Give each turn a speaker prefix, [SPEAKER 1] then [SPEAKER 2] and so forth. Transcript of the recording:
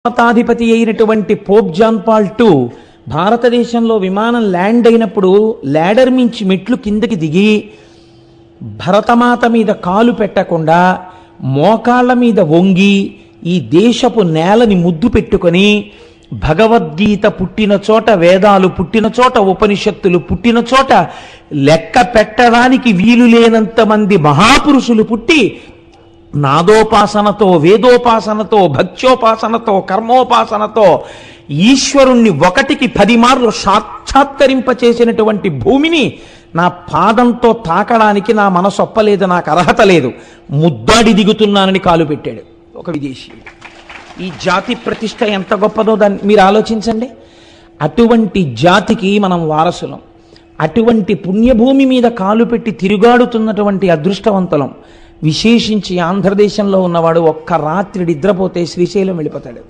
[SPEAKER 1] మతాధిపతి అయినటువంటి Pope John Paul II భారతదేశంలో విమానం ల్యాండ్ అయినప్పుడు ల్యాడర్ మించి మెట్లు కిందకి దిగి భరతమాత మీద కాలు పెట్టకుండా మోకాళ్ళ మీద వంగి ఈ దేశపు నేలని ముద్దు పెట్టుకొని భగవద్గీత పుట్టిన చోట, వేదాలు పుట్టిన చోట, ఉపనిషత్తులు పుట్టిన చోట లెక్క పెట్టడానికి వీలు లేనంత మంది మహాపురుషులు పుట్టి నాదోపాసనతో, వేదోపాసనతో, భక్త్యోపాసనతో, కర్మోపాసనతో ఈశ్వరుణ్ణి 1కి 10 మార్లు సాక్షాత్కరింపచేసినటువంటి భూమిని నా పాదంతో తాకడానికి నా మనసు ఒప్పలేదు, నాకు అర్హత లేదు, ముద్దాడి దిగుతున్నానని కాలు పెట్టాడు ఒక విదేశీ. ఈ జాతి ప్రతిష్ట ఎంత గొప్పదో దాన్ని మీరు ఆలోచించండి. అటువంటి జాతికి మనం వారసులం. అటువంటి పుణ్యభూమి మీద కాలు పెట్టి తిరుగాడుతున్నటువంటి అదృష్టవంతులం. విశేషించి ఆంధ్రదేశంలో ఉన్నవాడు ఒక్క రాత్రి నిద్రపోతే శ్రీశైలం వెళ్ళిపోతాడు.